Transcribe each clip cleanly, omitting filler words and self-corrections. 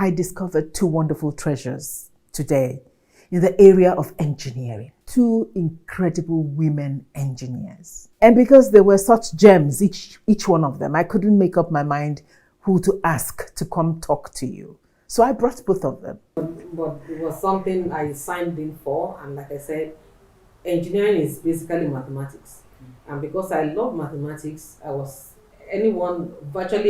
I discovered two wonderful treasures today in the area of engineering. Two incredible women engineers. And because they were such gems, each one of them, I couldn't make up my mind who to ask to come talk to you. So I brought both of them. But it was something I signed in for, and like I said, engineering is basically mathematics. And because I love mathematics, virtually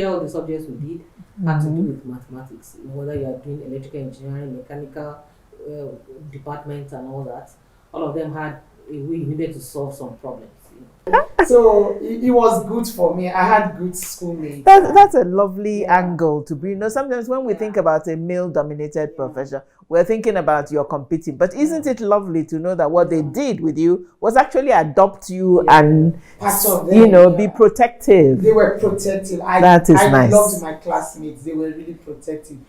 all the subjects we did had to do with mathematics. Whether you are doing electrical engineering, mechanical department and all that, all of them had a way you needed to solve some problems. So it was good for me. I had good schoolmates. That's a lovely angle to bring. Sometimes when we think about a male-dominated profession, we're thinking about you're competing. But isn't it lovely to know that what they did with you was actually adopt you and, be protective? They were protective. That is nice. I loved my classmates. They were really protective.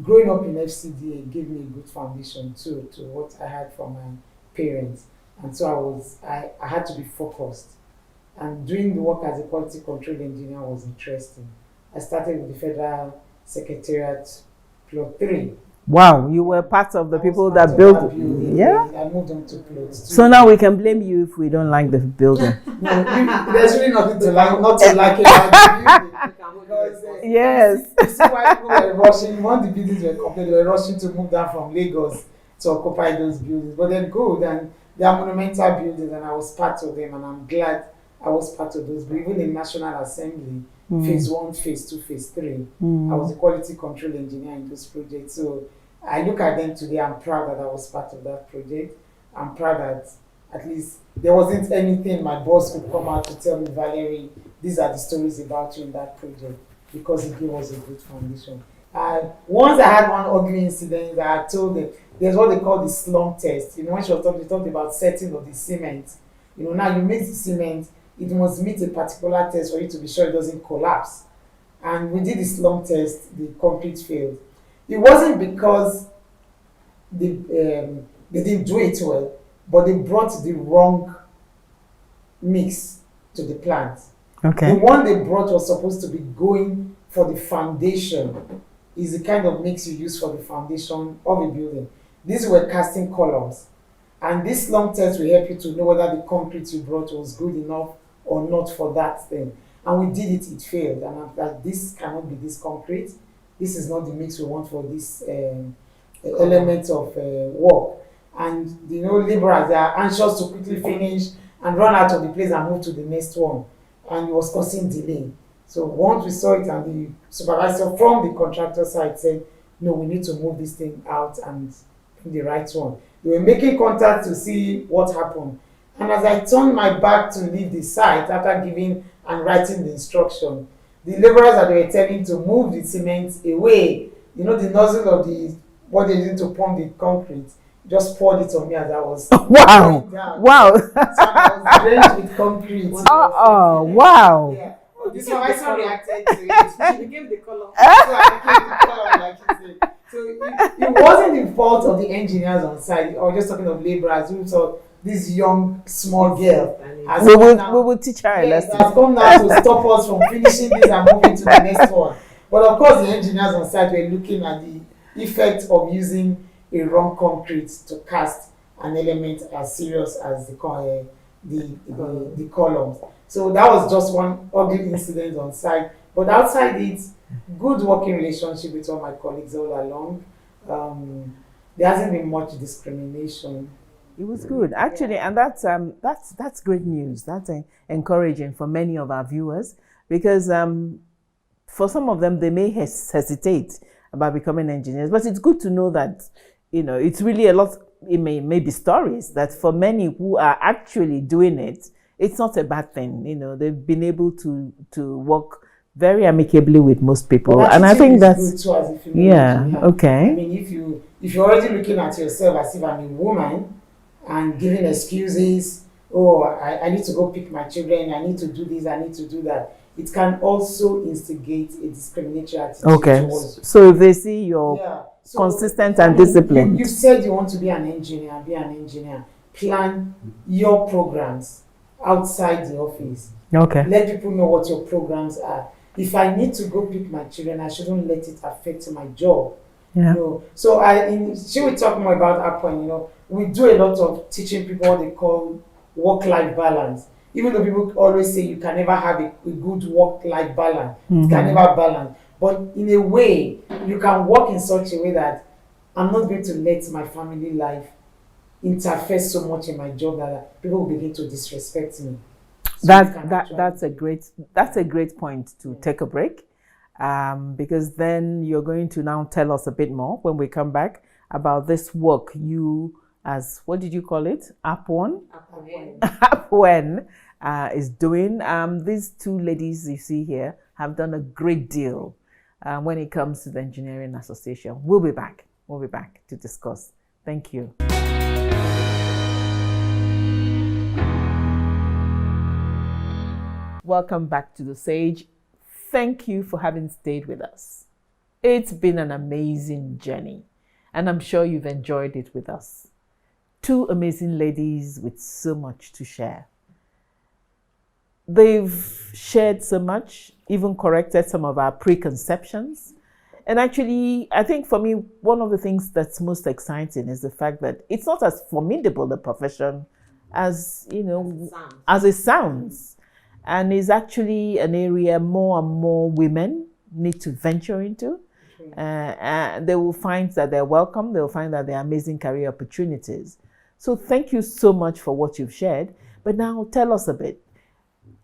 Growing up in FCDA gave me a good foundation too to what I had from my parents, and so I had to be focused. And doing the work as a quality control engineer was interesting. I started with the Federal Secretariat Plot 3. Wow, you were part of the people that built it. Yeah. I moved on to Plot 2. So now we can blame you if we don't like the building. No, there's really nothing to like, not to like about the building. Yes. You see why people were rushing, when the buildings were complete, they were rushing to move down from Lagos to occupy those buildings. But they're good, and they are monumental buildings, and I was part of them, and I'm glad I was part of those. But even in National Assembly, Phase 1, Phase 2, Phase 3, I was a quality control engineer in those projects. So I look at them today, I'm proud that I was part of that project. I'm proud that at least there wasn't anything my boss could come out to tell me, Valerie, these are the stories about you in that project, because it gave us a good foundation. Once I had one ugly incident that I told them, there's what they call the slump test. When she was talking, they talked about setting of the cement. Now you mix the cement, it must meet a particular test for you to be sure it doesn't collapse. And we did the slump test, the concrete failed. It wasn't because they didn't do it well, but they brought the wrong mix to the plant. Okay. The one they brought was supposed to be going for the foundation, is the kind of mix you use for the foundation of a building. These were casting columns. And this slump test will help you to know whether the concrete you brought was good enough or not for that thing. And we did it, it failed. And I'm like, this cannot be this concrete. This is not the mix we want for this element of work. And laborers, they are anxious to quickly finish and run out of the place and move to the next one. And it was causing delay. So once we saw it, and the supervisor from the contractor side said, no, we need to move this thing out and bring the right one. They were making contact to see what happened. And as I turned my back to leave the site after giving and writing the instruction, the laborers that they were telling to move the cement away, the nozzle of what they did to pump the concrete, just poured it on me as I was wow. Wow. So I was drenched with concrete. Wow. Yeah. The supervisor reacted to it. She became the color. So I became the color, like you said. So it wasn't the fault of the engineers on site. I was just talking of laborers who saw this young, small girl. We will teach her a lesson. Has come now to stop us from finishing this and moving to the next one. But of course, the engineers on site were looking at the effect of using a wrong concrete to cast an element as serious as the columns. So that was just one ugly incident on site. But outside it, good working relationship with all my colleagues all along. There hasn't been much discrimination. It was good, actually, and that's great news. That's encouraging for many of our viewers, because for some of them they may hesitate about becoming engineers, but it's good to know that it's really a lot. It may be stories that for many who are actually doing it, it's not a bad thing. They've been able to work very amicably with most people, and I think that's good too, as a female engineer. Okay. I mean, if you're already looking at yourself as if I'm a woman and giving excuses, I need to go pick my children, I need to do this, I need to do that, it can also instigate a discriminatory attitude. Okay. So if they see you're consistent and disciplined. You said you want to be an engineer, Plan your programs outside the office. Okay. Let people know what your programs are. If I need to go pick my children, I shouldn't let it affect my job. Yeah. So she will talk more about APWEN. We do a lot of teaching people what they call work-life balance. Even though people always say you can never have a good work-life balance, it can never balance. But in a way, you can work in such a way that I'm not going to let my family life interfere so much in my job that people will begin to disrespect me. So That's a great point to take a break, because then you're going to now tell us a bit more when we come back about this work you, as what did you call it? APWEN? APWEN is doing. These two ladies you see here have done a great deal when it comes to the Engineering Association. We'll be back. We'll be back to discuss. Thank you. Welcome back to The Sage. Thank you for having stayed with us. It's been an amazing journey, and I'm sure you've enjoyed it with us. Two amazing ladies with so much to share. They've shared so much, even corrected some of our preconceptions. And actually, I think for me, one of the things that's most exciting is the fact that it's not as formidable a profession as, as it sounds. And is actually an area more and more women need to venture into. And they will find that they're welcome. They'll find that there are amazing career opportunities. So thank you so much for what you've shared. But now tell us a bit.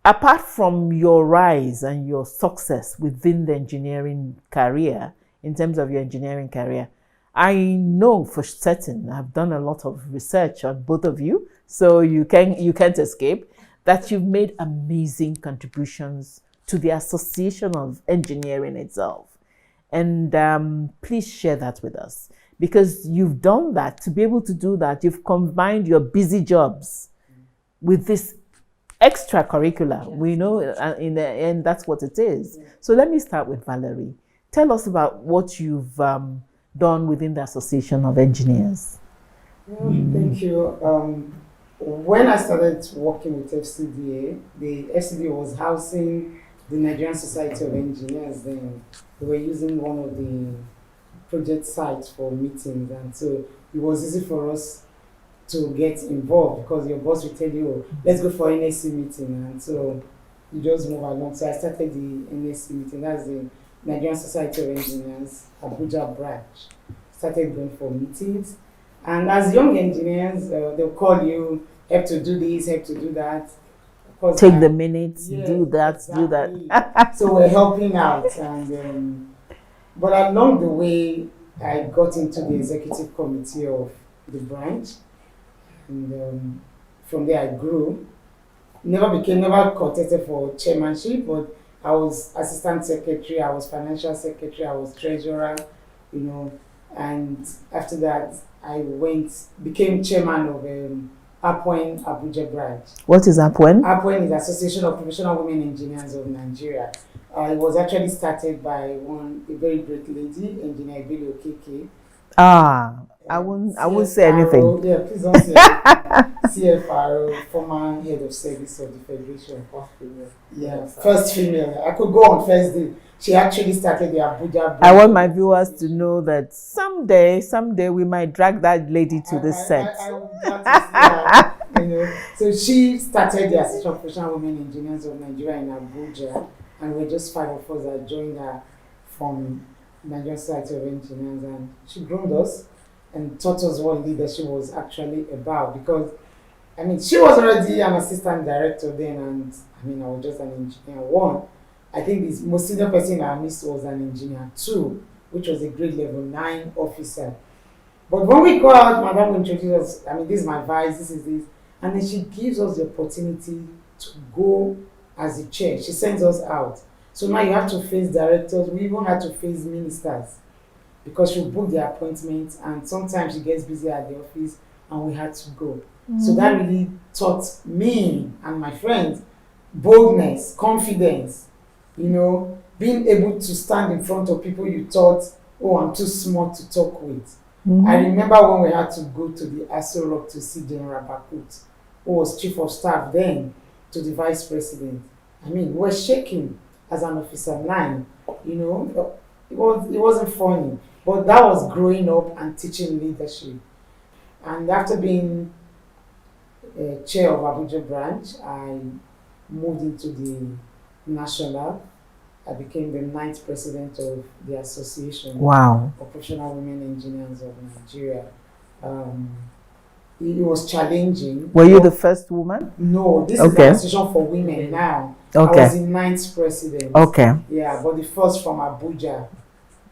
Apart from your rise and your success within the engineering career, in terms of your engineering career, I know for certain, I've done a lot of research on both of you, so you can't escape, that you've made amazing contributions to the Association of Engineering itself. And please share that with us, because you've done that. To be able to do that, you've combined your busy jobs with this extracurricular. We know in the end that's what it is. So let me start with Valerie. Tell us about what you've done within the Association of Engineers. Thank you. When I started working with FCDA, the FCDA was housing the Nigerian Society of Engineers. Then they were using one of the project sites for meetings, and so it was easy for us to get involved because your boss will tell you, oh, let's go for NSC meeting, and so you just move along. So I started the NSC meeting. That's the Nigerian Society of Engineers Abuja branch. Started going for meetings, and as young engineers, they'll call you, have to do this, have to do that. Take the minutes, do that, exactly. Do that. So we're helping out, and but along the way, I got into the executive committee of the branch, and from there I grew. Never contested for chairmanship, but I was assistant secretary, I was financial secretary, I was treasurer, and after that I became chairman of APWEN Abuja branch. What is APWEN? APWEN is Association of Professional Women Engineers of Nigeria. It was actually started by a very great lady, Engineer Billy Okeke. I won't say anything. Yeah, please don't say anything. CFRO, former head of service of the Federation. First female. Yeah, first female. I could go on first day. She actually started the Abuja branch. I want my viewers to know that someday we might drag that lady to the set. So she started the Association of Professional Women Engineers of Nigeria in Abuja, and we're just 5 of us that joined her from Nigerian Society of Engineers, and she groomed us and taught us what leadership was actually about, because she was already an assistant director then, and I was just an engineer 1. I think the most senior person in our midst was an engineer 2, which was a grade level 9 officer. But when we go out, Madam will introduce us, this is my vice, this is this, and then she gives us the opportunity to go as the chair. She sends us out. So now you have to face directors. We even had to face ministers because she booked the appointments, and sometimes she gets busy at the office and we had to go. So that really taught me and my friends boldness, confidence, being able to stand in front of people you thought, oh, I'm too smart to talk with. I remember when we had to go to the Aso Rock to see General Bakut, who was chief of staff then, to the vice president. I mean, we're shaking as an officer 9. You know, it wasn't funny, but that was growing up and teaching leadership. And after being chair of Abuja branch, I moved into the national. I became the 9th president of the Association Wow. of Professional Women Engineers of Nigeria. It was challenging. Were you the first woman? No, this is Okay. the Association for Women now. Okay. I was the 9th president. Okay. Yeah, but the first from Abuja,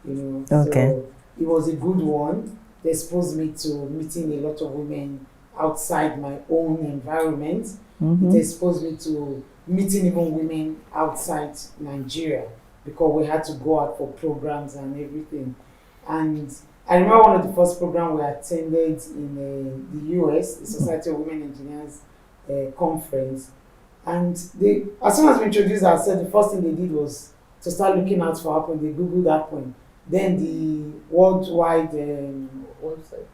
you know. Okay. So it was a good one. They exposed me to meeting a lot of women outside my own environment. It exposed me to meeting even women outside Nigeria because we had to go out for programs and everything. And I remember one of the first programs we attended in the US, the Society of Women Engineers conference. And they, as soon as we introduced ourselves, the first thing they did was to start looking out for APWEN. They Googled APWEN. Then the worldwide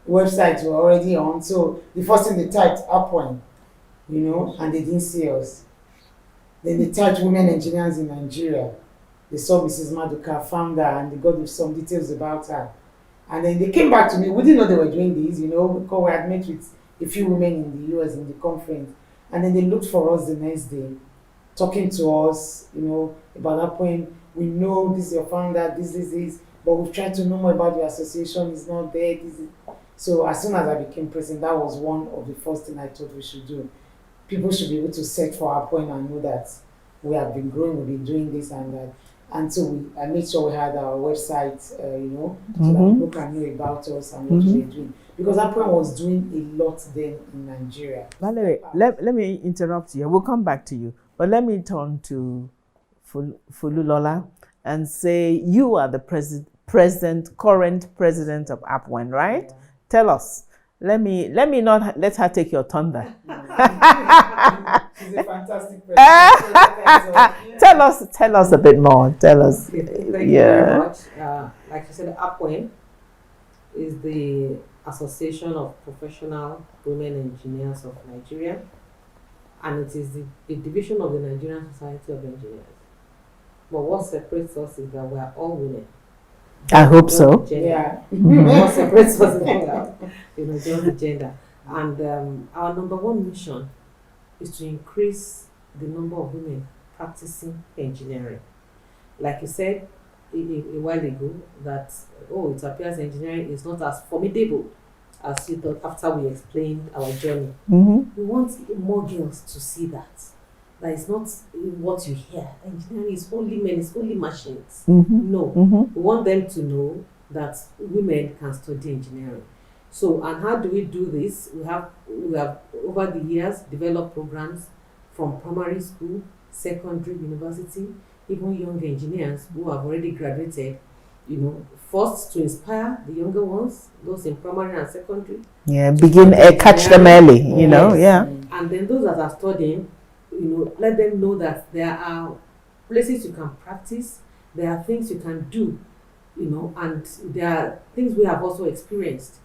websites were already on. So the first thing they typed, APWEN, you know, and they didn't see us. Then they typed women engineers in Nigeria. They saw Mrs. Maduka, founder, and they got some details about her. And then they came back to me. We didn't know they were doing this, you know, because we had met with a few women in the US in the conference. And then they looked for us the next day, talking to us, you know, about APWEN. We know this is your founder, this, but we've tried to know more about your association. It's not there. So as soon as I became president, that was one of the first things I thought we should do. People should be able to search for APWEN and know that we have been growing, we've been doing this and that. And so I made sure we had our website, you know, so that people can know about us and what we're doing. Because APWEN was doing a lot then in Nigeria. Valerie, let me interrupt you. We'll come back to you. But let me turn to Funmilola and say you are the current president of APWEN, right? Yeah. Tell us. Let me not let her take your thunder. She's a fantastic president. Tell us a bit more. Tell us. Thank you very much. Like I said, APWEN is the Association of Professional Women Engineers of Nigeria, and it is a division of the Nigerian Society of Engineers. But what separates us is that we are all women. I hope so. Yeah. What separates us is that, you know, just the gender. And our number one mission is to increase the number of women practicing engineering. Like you said a while ago, that it appears engineering is not as formidable as you thought after we explained our journey. We want more girls to see that it's not what you hear. Engineering is only men, it's only machines. No. We want them to know that women can study engineering. So, and how do we do this? We have over the years developed programs from primary school, secondary, university, even young engineers who have already graduated, you know, first to inspire the younger ones, those in primary and secondary. Yeah, catch them early, you know, yeah. And then those that are studying, you know, let them know that there are places you can practice, there are things you can do, you know, and there are things we have also experienced,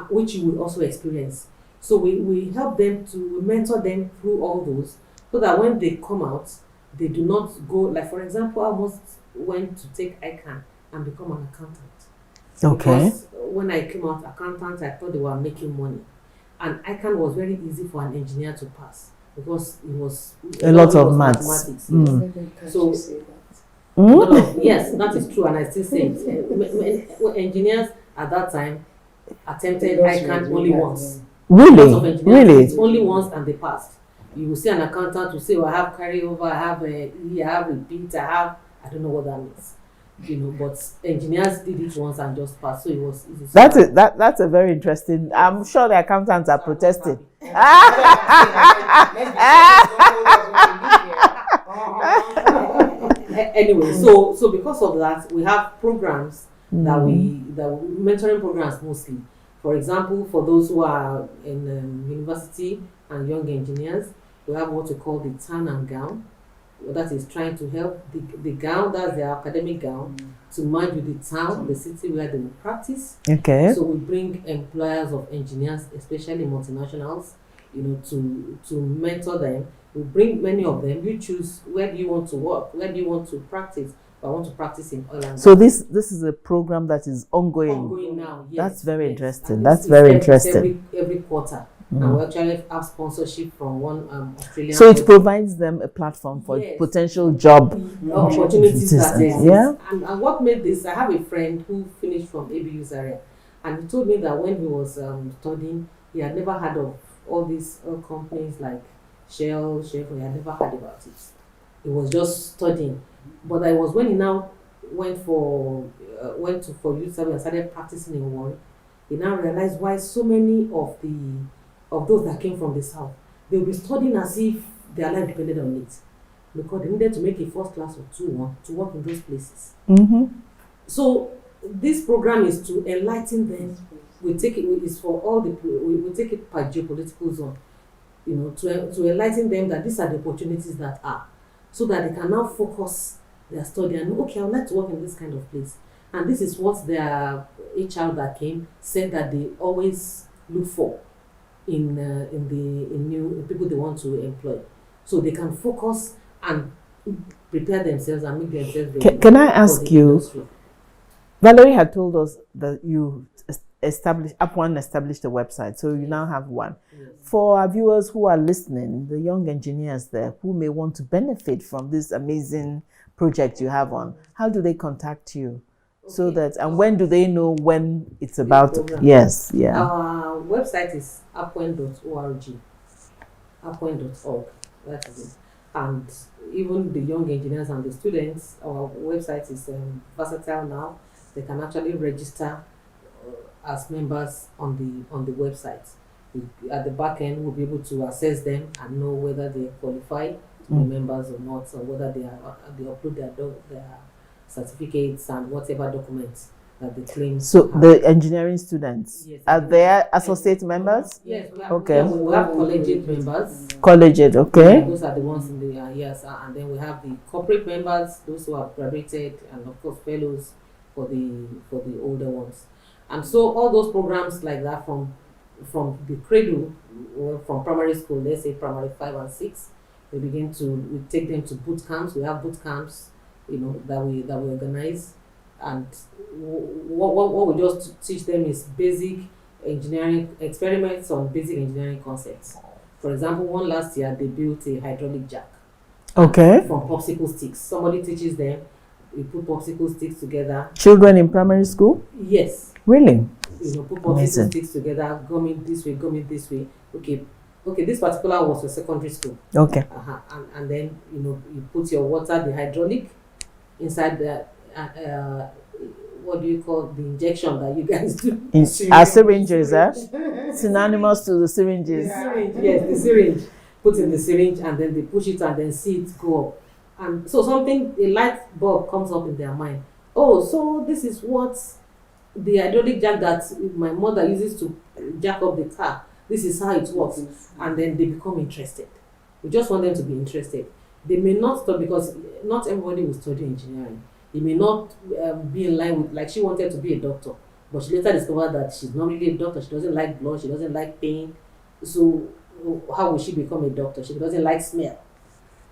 which you will also experience. So we help them we mentor them through all those, so that when they come out, they do not go, like for example, I almost went to take ICANN and become an accountant. Okay. Because when I came out accountant, I thought they were making money. And ICANN was very easy for an engineer to pass because it was a lot of mathematics. Yes. So yes, that is true, and I still say it. Engineers at that time attempted ICANN only once. Really? It's only once and they passed. You will see an accountant who say, I have carryover, I have I have repeat, I don't know what that means. You know, but engineers did it once and just passed, so it was easy. That's a very interesting. I'm sure the accountants are protesting. Anyway, so because of that, we have programs that we mentoring programs mostly. For example, for those who are in university and young engineers, we have what we call the tan and gown. That is trying to help the gown, that's their academic gown, to merge with the town, the city where they will practice. Okay. So we bring employers of engineers, especially multinationals, to mentor them. We bring many of them. You choose where do you want to work, where do you want to practice. I want to practice in oil and gas. So this is a program that is ongoing. Ongoing now, yes. That's very yes. interesting. And That's very interesting. Every quarter. And we actually have sponsorship from one Australian. So it provides them a platform for potential job opportunities that exist. Yeah. And what made this, I have a friend who finished from ABU Zaria, and he told me that when he was studying, he had never heard of all these companies like Shell, he had never heard about it. He was just studying. But it was when he now went for youth service and started practicing in Warri, he now realized why so many of those that came from the south, they will be studying as if their life depended on it, because they needed to make a first class or 2-1 to work in those places. So this program is to enlighten them. We take it. It's for all the. We take it by geopolitical zone, to enlighten them that these are the opportunities that are, so that they can now focus their study and okay, I would like to work in this kind of place. And this is what their HR that came said that they always look for in new people they want to employ, so they can focus and prepare themselves and make themselves ready. Can I ask you? Industry. Valerie had told us that you APWEN established a website, so you now have one. Yes. For our viewers who are listening, the young engineers there who may want to benefit from this amazing project you have on, how do they contact you? Okay. So that, and when do they know when it's about? Yes, yeah. Our website is apwen.org, apwen.org. That is it. And even the young engineers and the students, our website is versatile now. They can actually register as members on the website. At the back end, we'll be able to assess them and know whether they qualify to be members or not, or whether they upload their certificates and whatever documents that they claim. So the engineering students, yes, are they associate members? Yes. We have, okay. We have collegiate members. Collegiate, okay. Yeah, those are the ones in the yes, and then we have the corporate members, those who have graduated, and of course fellows for the older ones. And so all those programs like that from the cradle, from primary school, let's say primary 5 and 6, we take them to boot camps. We have boot camps, that we organize, and what we just teach them is basic engineering experiments on basic engineering concepts. For example, one last year they built a hydraulic jack. Okay. From popsicle sticks. Somebody teaches them. We put popsicle sticks together. Children in primary school? Yes. Really? Put popsicle sticks together, gum it this way. Okay, this particular was for secondary school. Okay. And then, you put your water, the hydraulic, inside the, what do you call the injection that you guys do? Syringes, synonymous to the syringes. Yes, the syringe. Put in the syringe and then they push it and then see it go up. And so a light bulb comes up in their mind. Oh, so this is what the hydraulic jack that my mother uses to jack up the car. This is how it works. And then they become interested. We just want them to be interested. They may not stop, because not everybody will study engineering. It may not be in line with, like she wanted to be a doctor, but she later discovered that she's not really a doctor. She doesn't like blood. She doesn't like pain. So how will she become a doctor? She doesn't like smell.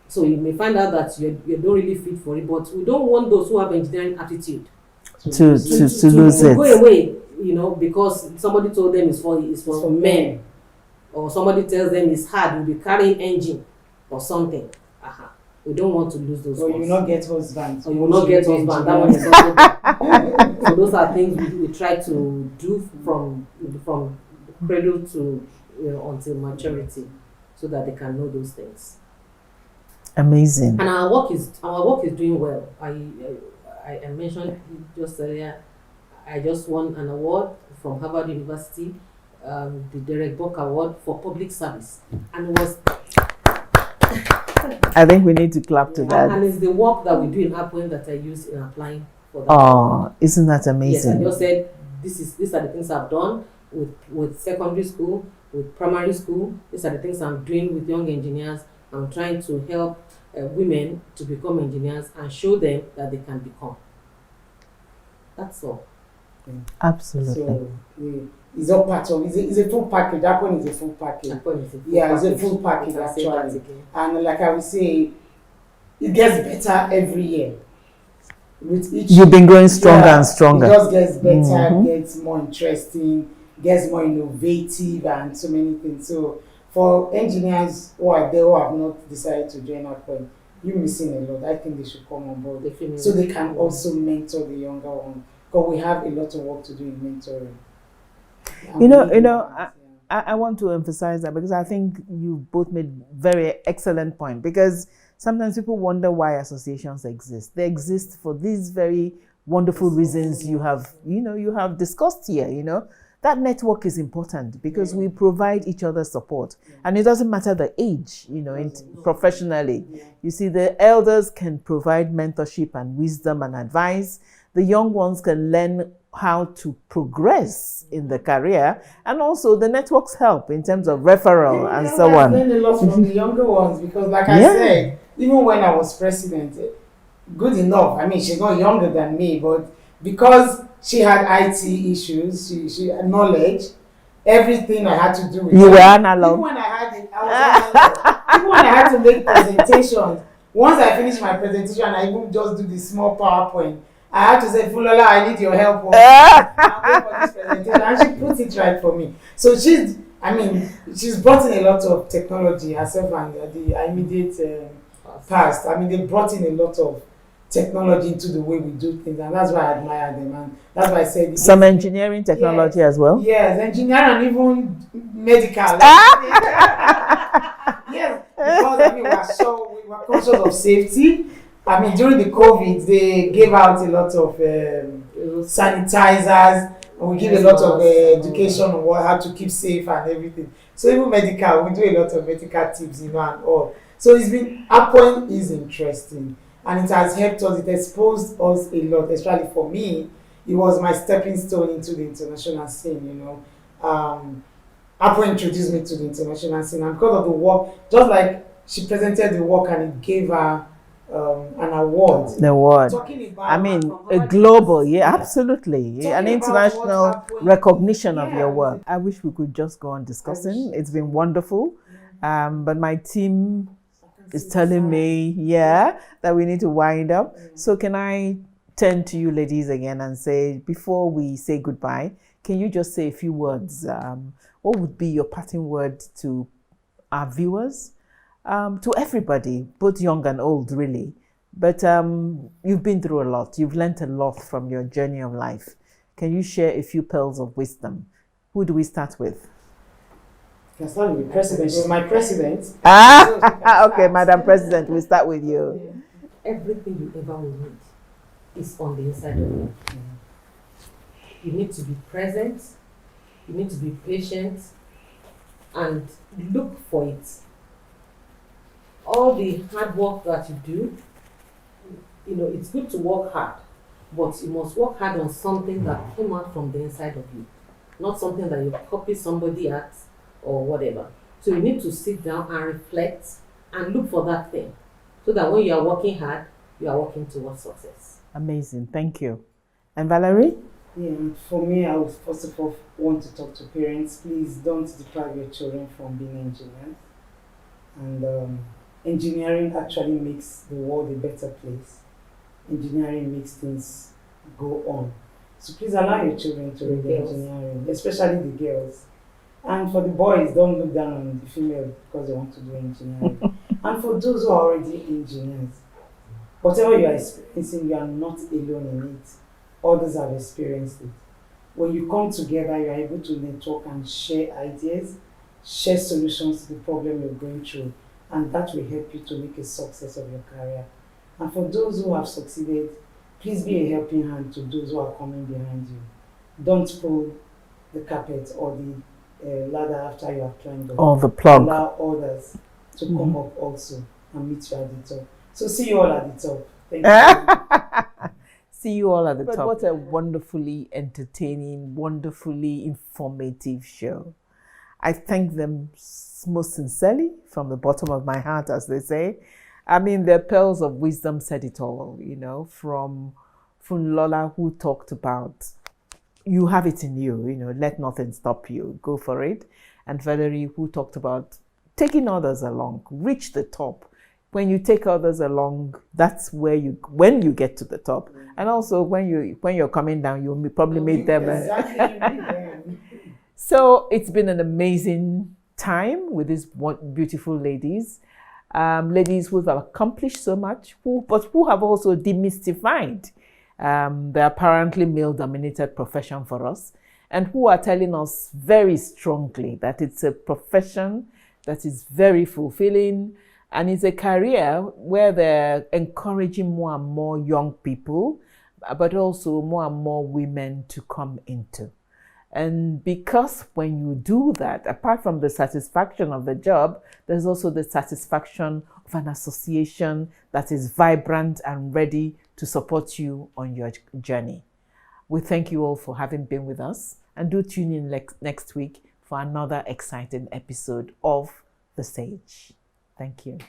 So you may find out that you don't really fit for it, but we don't want those who have engineering aptitude to lose it. Go away, because somebody told them it's for men, or somebody tells them it's hard, you'll be carrying engine or something. We don't want to lose those. Or you will not get husband. Or you will not get husband. That one is also bad. So those are things we try to do from cradle to until maturity, so that they can know those things. Amazing. And our work is doing well. I mentioned just earlier, I just won an award from Harvard University, the Derek Bock Award for public service, and it was. I think we need to clap to that. And it's the work that we do in APWEN that I use in applying for that. Oh, isn't that amazing? Yes, I just said these are the things I've done with secondary school, with primary school. These are the things I'm doing with young engineers. I'm trying to help women to become engineers and show them that they can become. That's all. thing. Absolutely. So it's all part of it's a full package. APWEN is a full package. It's a full package actually. And like I would say, it gets better every year. With each, you've been growing stronger and stronger. It just gets better, gets more interesting, gets more innovative, and so many things. So for engineers who are there who have not decided to join APWEN, you're missing a lot. I think they should come on board so they can also mentor the younger one. Because we have a lot of work to do in mentoring. I want to emphasize that because I think you both made very excellent point, because sometimes people wonder why associations exist. They exist for these very wonderful reasons you have discussed here. That network is important because we provide each other support, and it doesn't matter the age, professionally. You see, the elders can provide mentorship and wisdom and advice. The young ones can learn how to progress in the career, and also the networks help in terms of referral and so on. I learned a lot from the younger ones because, like I said, even when I was president, good enough. I mean, she's not younger than me, but because she had IT issues, she had knowledge. Everything I had to do with you were analog. Even when I had it, I was analog. Even when I had to make presentations, once I finished my presentation, I even just do the small PowerPoint. I had to say, Funmilola, I need your help. I'm going for this presentation. And she put it right for me. So she's brought in a lot of technology herself and the immediate past. I mean, they brought in a lot of technology into the way we do things, and that's why I admire them. And that's why I said some engineering technology as well. Yes, engineering and even medical. Yes, because we were conscious of safety. I mean, during the COVID, they gave out a lot of sanitizers, and we give a lot of education on how to keep safe and everything. So even medical, we do a lot of medical tips, and all. So APWEN is interesting, and it has helped us. It exposed us a lot, especially for me. It was my stepping stone into the international scene, APWEN introduced me to the international scene, and because of the work, just like she presented the work and it gave her an award. The award. Talking about a global, absolutely. An international recognition of your work. I wish we could just go on discussing. It's been wonderful. But my team is telling me, that we need to wind up. So can I turn to you ladies again and say, before we say goodbye, can you just say a few words? What would be your parting word to our viewers? To everybody, both young and old, really. But you've been through a lot. You've learned a lot from your journey of life. Can you share a few pearls of wisdom? Who do we start with? Can start with the president. She's my president. Okay, Madam President, we'll start with you. Everything you ever will need is on the inside of you. You need to be present. You need to be patient and look for it. All the hard work that you do, it's good to work hard, but you must work hard on something that came out from the inside of you, not something that you copy somebody at or whatever. So you need to sit down and reflect and look for that thing, so that when you are working hard, you are working towards success. Amazing, thank you. And Valerie? Yeah, for me, I would first of all want to talk to parents. Please don't deprive your children from being engineers. And engineering actually makes the world a better place. Engineering makes things go on. So please allow your children to read engineering, especially the girls. And for the boys, don't look down on the female because they want to do engineering. And for those who are already engineers, whatever you are experiencing, you are not alone in it. Others have experienced it. When you come together, you are able to network and share ideas, share solutions to the problem you're going through, and that will help you to make a success of your career. And for those who have succeeded, please be a helping hand to those who are coming behind you. Don't pull the carpet or the ladder after you have climbed up. Or the plug. Allow others to come up also and meet you at the top. So see you all at the top. Thank you. See you all at the top. What a wonderfully entertaining, wonderfully informative show. I thank them most sincerely from the bottom of my heart, as they say. I mean, the pearls of wisdom said it all, from Funmilola, who talked about, you have it in you, let nothing stop you. Go for it. And Valerie, who talked about taking others along, reach the top. When you take others along, that's when you get to the top. And also when you're coming down, you'll probably meet them. Exactly. So it's been an amazing time with these beautiful ladies. Ladies who have accomplished so much, but who have also demystified the apparently male-dominated profession for us, and who are telling us very strongly that it's a profession that is very fulfilling, and it's a career where they're encouraging more and more young people, but also more and more women to come into. And because when you do that, apart from the satisfaction of the job, there's also the satisfaction of an association that is vibrant and ready to support you on your journey. We thank you all for having been with us, and do tune in next week for another exciting episode of The Sage. Thank you.